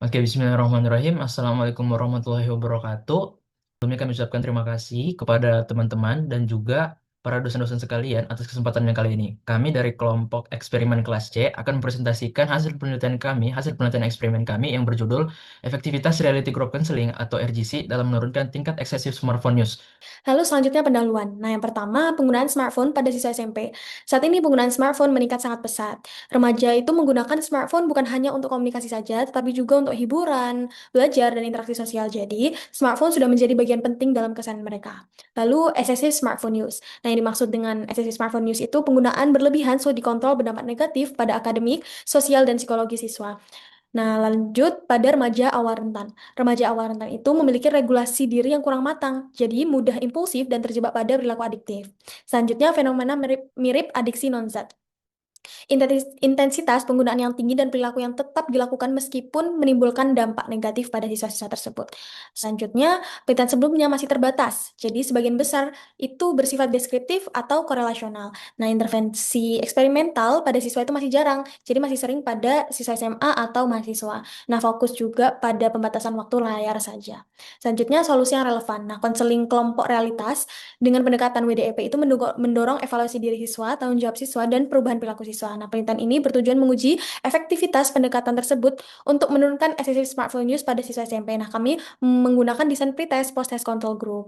Oke, bismillahirrahmanirrahim. Assalamualaikum warahmatullahi wabarakatuh. Sebelumnya kami ucapkan terima kasih kepada teman-teman dan juga para dosen-dosen sekalian atas kesempatannya kali ini. Kami dari kelompok eksperimen kelas C akan mempresentasikan hasil penelitian eksperimen kami yang berjudul Efektivitas Reality Group Counseling atau RGC dalam menurunkan tingkat eksesif smartphone use. Lalu selanjutnya pendahuluan. Nah, yang pertama, penggunaan smartphone pada siswa SMP. Saat ini penggunaan smartphone meningkat sangat pesat. Remaja itu menggunakan smartphone bukan hanya untuk komunikasi saja, tetapi juga untuk hiburan, belajar, dan interaksi sosial. Jadi, smartphone sudah menjadi bagian penting dalam keseharian mereka. Lalu, excessive smartphone use. Nah, yang dimaksud dengan excessive smartphone use itu penggunaan berlebihan sulit dikontrol berdampak negatif pada akademik, sosial, dan psikologi siswa. Nah, lanjut pada remaja awal rentan. Remaja awal rentan itu memiliki regulasi diri yang kurang matang, jadi mudah impulsif dan terjebak pada perilaku adiktif. Selanjutnya, fenomena mirip adiksi non-zat. Intensitas penggunaan yang tinggi dan perilaku yang tetap dilakukan meskipun menimbulkan dampak negatif pada siswa-siswa tersebut. Selanjutnya, penelitian sebelumnya masih terbatas, jadi sebagian besar itu bersifat deskriptif atau korelasional. Nah, intervensi eksperimental pada siswa itu masih jarang, jadi masih sering pada siswa SMA atau mahasiswa. Nah, fokus juga pada pembatasan waktu layar saja. Selanjutnya, solusi yang relevan. Nah, konseling kelompok realitas dengan pendekatan WDEP itu mendorong evaluasi diri siswa, tanggung jawab siswa, dan perubahan perilaku siswa. Nah, penelitian ini bertujuan menguji efektivitas pendekatan tersebut untuk menurunkan excessive smartphone use pada siswa SMP. Nah, kami menggunakan desain pretest, post-test control group.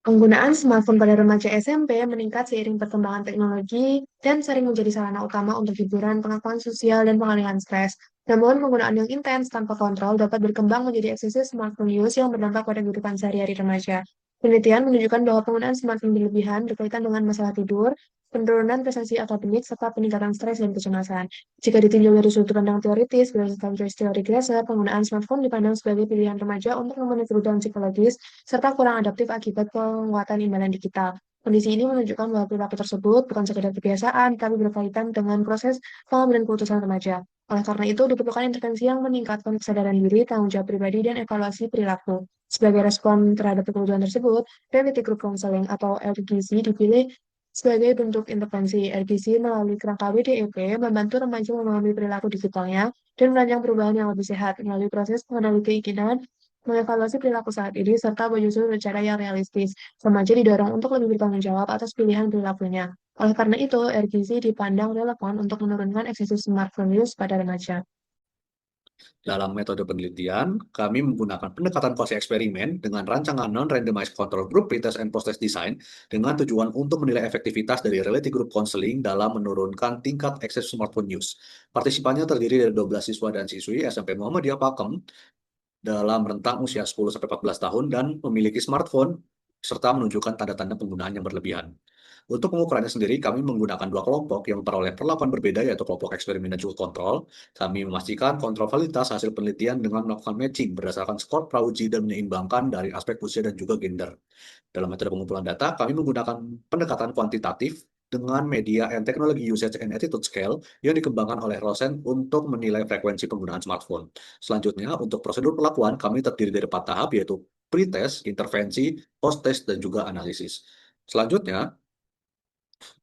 Penggunaan smartphone pada remaja SMP meningkat seiring perkembangan teknologi dan sering menjadi sarana utama untuk hiburan, pengakuan sosial, dan pengalihan stres. Namun, penggunaan yang intens tanpa kontrol dapat berkembang menjadi eksesif smartphone use yang berdampak pada kehidupan sehari-hari remaja. Penelitian menunjukkan bahwa penggunaan smartphone berlebihan berkaitan dengan masalah tidur, penurunan prestasi akademik, serta peningkatan stres dan kecemasan. Jika ditinjau dari sudut pandang teoritis, berdasarkan teori Glasser, penggunaan smartphone dipandang sebagai pilihan remaja untuk memenuhi kebutuhan psikologis serta kurang adaptif akibat penguatan imbalan digital. Kondisi ini menunjukkan bahwa perilaku tersebut bukan sekedar kebiasaan, tapi berkaitan dengan proses pengambilan keputusan remaja. Oleh karena itu, diperlukan intervensi yang meningkatkan kesadaran diri, tanggung jawab pribadi, dan evaluasi perilaku. Sebagai respon terhadap kebutuhan tersebut, Reality Group Counseling atau RGC dipilih sebagai bentuk intervensi. RGC melalui kerangka WDEP membantu remaja memahami perilaku digitalnya dan merancang perubahan yang lebih sehat melalui proses mengenali keinginan, mengevaluasi perilaku saat ini, serta menyusun rencana yang realistis. Remaja didorong untuk lebih bertanggung jawab atas pilihan perilakunya. Oleh karena itu, RGC dipandang relevan untuk menurunkan eksesi smartphone use pada remaja. Dalam metode penelitian, kami menggunakan pendekatan kuasi eksperimen dengan rancangan non-randomized control group pretest and post-test design dengan tujuan untuk menilai efektivitas dari reality group counseling dalam menurunkan tingkat ekses smartphone use. Partisipannya terdiri dari 12 siswa dan siswi SMP Muhammadiyah Pakem dalam rentang usia 10-14 tahun dan memiliki smartphone serta menunjukkan tanda-tanda penggunaan yang berlebihan. Untuk pengukurannya sendiri, kami menggunakan dua kelompok yang memperoleh perlakuan berbeda, yaitu kelompok eksperimen dan juga kontrol. Kami memastikan kontrol validitas hasil penelitian dengan melakukan matching berdasarkan skor prauji dan menyeimbangkan dari aspek usia dan juga gender. Dalam metode pengumpulan data, kami menggunakan pendekatan kuantitatif dengan media and technology usage and attitude scale yang dikembangkan oleh Rosen untuk menilai frekuensi penggunaan smartphone. Selanjutnya, untuk prosedur perlakuan, kami terdiri dari 4 tahap, yaitu pre-test, intervensi, post-test, dan juga analisis. Selanjutnya,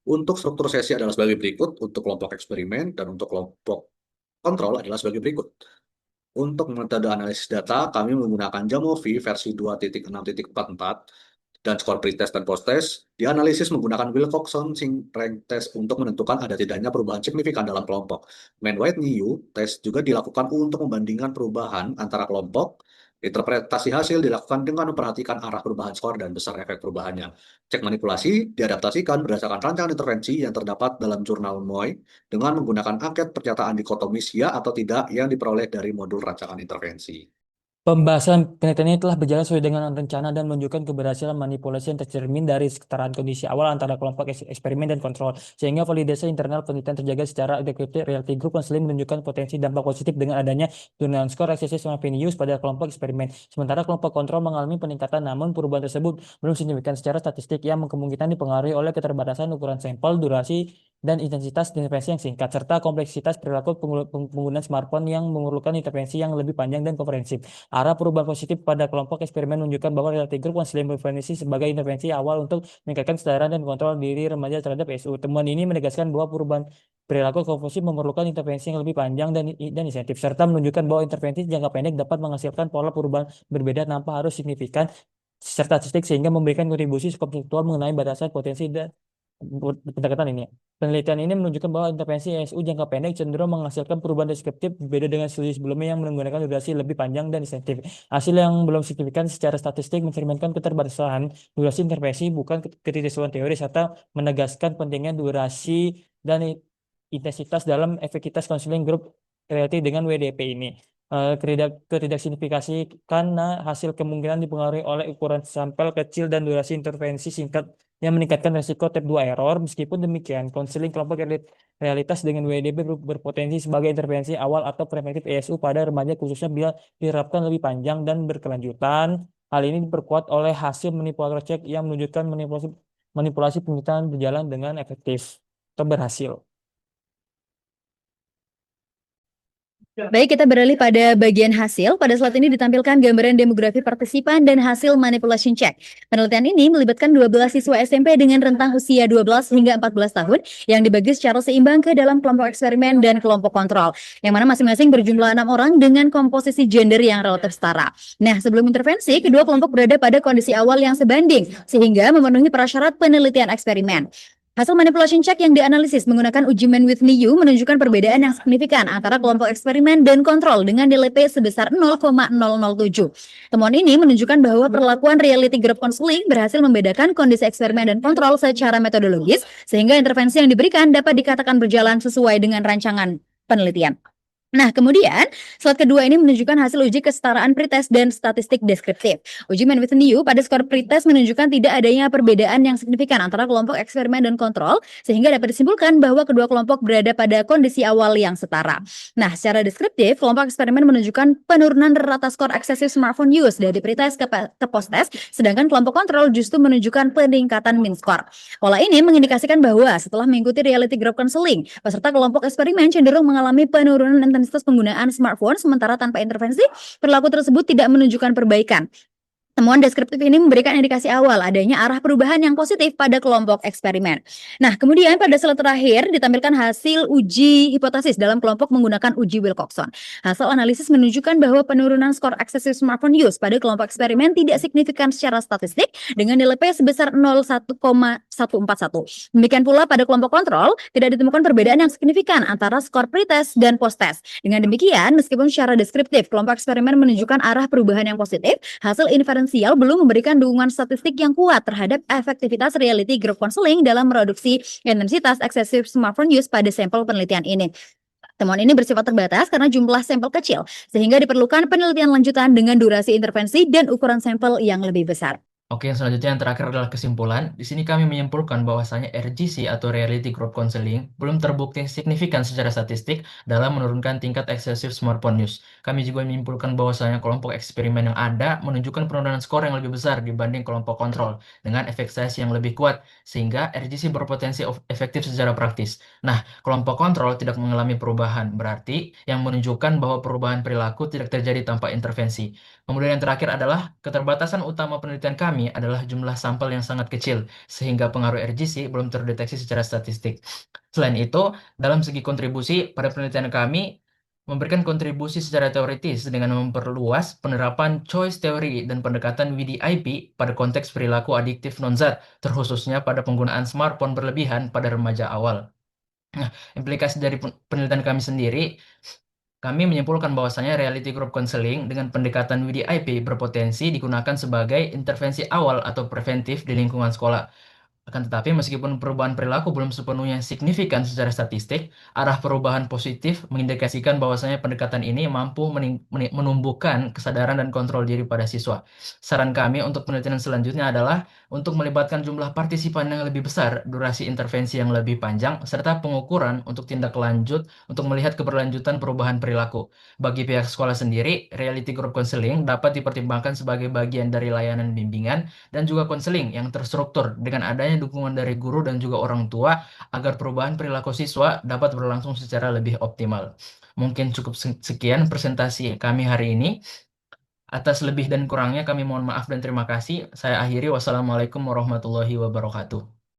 untuk struktur sesi adalah sebagai berikut, untuk kelompok eksperimen dan untuk kelompok kontrol adalah sebagai berikut. Untuk metode analisis data, kami menggunakan Jamovi versi 2.6.44 dan skor pretest dan post-test. Dianalisis menggunakan Wilcoxon Sync Rank Test untuk menentukan ada tidaknya perubahan signifikan dalam kelompok. Man-White-New test juga dilakukan untuk membandingkan perubahan antara kelompok. Interpretasi hasil dilakukan dengan memperhatikan arah perubahan skor dan besar efek perubahannya. Cek manipulasi diadaptasikan berdasarkan rancangan intervensi yang terdapat dalam jurnal MOI dengan menggunakan angket pernyataan dikotomis ya atau tidak yang diperoleh dari modul rancangan intervensi. Pembahasan penelitian ini telah berjalan sesuai dengan rencana dan menunjukkan keberhasilan manipulasi yang tercermin dari kesetaraan kondisi awal antara kelompok eksperimen dan kontrol, sehingga validasi internal penelitian terjaga secara dekriptif. Reality Group Counseling menunjukkan potensi dampak positif dengan adanya penurunan skor eksesif smartphone use pada kelompok eksperimen. Sementara kelompok kontrol mengalami peningkatan, namun perubahan tersebut belum signifikan secara statistik yang kemungkinan dipengaruhi oleh keterbatasan ukuran sampel, durasi dan intensitas intervensi yang singkat, serta kompleksitas perilaku penggunaan smartphone yang memerlukan intervensi yang lebih panjang dan komprehensif. Arah perubahan positif pada kelompok eksperimen menunjukkan bahwa reality group counseling berfungsi sebagai intervensi awal untuk meningkatkan kesadaran dan kontrol diri remaja terhadap SU. Temuan ini menegaskan bahwa perubahan perilaku kompulsif memerlukan intervensi yang lebih panjang dan insentif, serta menunjukkan bahwa intervensi jangka pendek dapat menghasilkan pola perubahan berbeda tanpa harus signifikan statistik, sehingga memberikan kontribusi konseptual mengenai batasan potensi dan pendekatan ini. Penelitian ini menunjukkan bahwa intervensi ESU jangka pendek cenderung menghasilkan perubahan deskriptif berbeda dengan studi sebelumnya yang menggunakan durasi lebih panjang dan insentif. Hasil yang belum signifikan secara statistik mencerminkan keterbatasan durasi intervensi, bukan ketidaksesuaian teori, serta menegaskan pentingnya durasi dan intensitas dalam efektivitas konseling grup relatif dengan WDP ini. Ketidaksignifikasi karena hasil kemungkinan dipengaruhi oleh ukuran sampel kecil dan durasi intervensi singkat yang meningkatkan resiko type 2 error. Meskipun demikian, konseling kelompok realitas dengan WDP berpotensi sebagai intervensi awal atau preventif ESU pada remaja, khususnya bila diterapkan lebih panjang dan berkelanjutan. Hal ini diperkuat oleh hasil manipulator check yang menunjukkan manipulasi penelitian berjalan dengan efektif atau berhasil. Baik, kita beralih pada bagian hasil. Pada slide ini ditampilkan gambaran demografi partisipan dan hasil manipulation check. Penelitian ini melibatkan 12 siswa SMP dengan rentang usia 12 hingga 14 tahun yang dibagi secara seimbang ke dalam kelompok eksperimen dan kelompok kontrol, yang mana masing-masing berjumlah 6 orang dengan komposisi gender yang relatif setara. Nah, sebelum intervensi, kedua kelompok berada pada kondisi awal yang sebanding, sehingga memenuhi prasyarat penelitian eksperimen. Hasil manipulation check yang dianalisis menggunakan uji Mann-Whitney U menunjukkan perbedaan yang signifikan antara kelompok eksperimen dan kontrol dengan nilai P sebesar 0,007. Temuan ini menunjukkan bahwa perlakuan reality group counseling berhasil membedakan kondisi eksperimen dan kontrol secara metodologis, sehingga intervensi yang diberikan dapat dikatakan berjalan sesuai dengan rancangan penelitian. Nah, kemudian slide kedua ini menunjukkan hasil uji kesetaraan pretest dan statistik deskriptif. Uji Mann-Whitney U pada skor pretest menunjukkan tidak adanya perbedaan yang signifikan antara kelompok eksperimen dan kontrol, sehingga dapat disimpulkan bahwa kedua kelompok berada pada kondisi awal yang setara. Nah, secara deskriptif, kelompok eksperimen menunjukkan penurunan rata skor excessive smartphone use dari pretest ke post-test, sedangkan kelompok kontrol justru menunjukkan peningkatan min score. Pola ini mengindikasikan bahwa setelah mengikuti reality group counseling, peserta kelompok eksperimen cenderung mengalami penurunan intensitas penggunaan smartphone, sementara tanpa intervensi, perilaku tersebut tidak menunjukkan perbaikan. Temuan deskriptif ini memberikan indikasi awal adanya arah perubahan yang positif pada kelompok eksperimen. Nah, kemudian pada slide terakhir ditampilkan hasil uji hipotesis dalam kelompok menggunakan uji Wilcoxon. Hasil analisis menunjukkan bahwa penurunan skor excessive smartphone use pada kelompok eksperimen tidak signifikan secara statistik dengan nilai P sebesar 0,141. Demikian pula pada kelompok kontrol tidak ditemukan perbedaan yang signifikan antara skor pretest dan post-test. Dengan demikian, meskipun secara deskriptif kelompok eksperimen menunjukkan arah perubahan yang positif, hasil inferensial belum memberikan dukungan statistik yang kuat terhadap efektivitas reality group counseling dalam mereduksi intensitas excessive smartphone use pada sampel penelitian ini. Temuan ini bersifat terbatas karena jumlah sampel kecil, sehingga diperlukan penelitian lanjutan dengan durasi intervensi dan ukuran sampel yang lebih besar. Oke, yang selanjutnya yang terakhir adalah kesimpulan. Di sini kami menyimpulkan bahwasanya RGC atau Reality Group Counseling belum terbukti signifikan secara statistik dalam menurunkan tingkat excessive smartphone use. Kami juga menyimpulkan bahwasanya kelompok eksperimen yang ada menunjukkan penurunan skor yang lebih besar dibanding kelompok kontrol dengan efek size yang lebih kuat, sehingga RGC berpotensi efektif secara praktis. Nah, kelompok kontrol tidak mengalami perubahan, berarti yang menunjukkan bahwa perubahan perilaku tidak terjadi tanpa intervensi. Kemudian yang terakhir adalah keterbatasan utama penelitian kami adalah jumlah sampel yang sangat kecil, sehingga pengaruh RGC belum terdeteksi secara statistik. Selain itu, dalam segi kontribusi, pada penelitian kami memberikan kontribusi secara teoritis dengan memperluas penerapan choice theory dan pendekatan WDIP pada konteks perilaku adiktif non-zat, terkhususnya pada penggunaan smartphone berlebihan pada remaja awal. Nah, implikasi dari penelitian kami sendiri, kami menyimpulkan bahwasanya reality group counseling dengan pendekatan WDIP berpotensi digunakan sebagai intervensi awal atau preventif di lingkungan sekolah. Akan tetapi, meskipun perubahan perilaku belum sepenuhnya signifikan secara statistik, arah perubahan positif mengindikasikan bahwasanya pendekatan ini mampu menumbuhkan kesadaran dan kontrol diri pada siswa. Saran kami untuk penelitian selanjutnya adalah untuk melibatkan jumlah partisipan yang lebih besar, durasi intervensi yang lebih panjang, serta pengukuran untuk tindak lanjut untuk melihat keberlanjutan perubahan perilaku. Bagi pihak sekolah sendiri, reality group counseling dapat dipertimbangkan sebagai bagian dari layanan bimbingan dan juga konseling yang terstruktur dengan adanya adanya dukungan dari guru dan juga orang tua agar perubahan perilaku siswa dapat berlangsung secara lebih optimal. Mungkin cukup sekian presentasi kami hari ini. Atas lebih dan kurangnya kami mohon maaf dan terima kasih. Saya akhiri. Wassalamualaikum warahmatullahi wabarakatuh.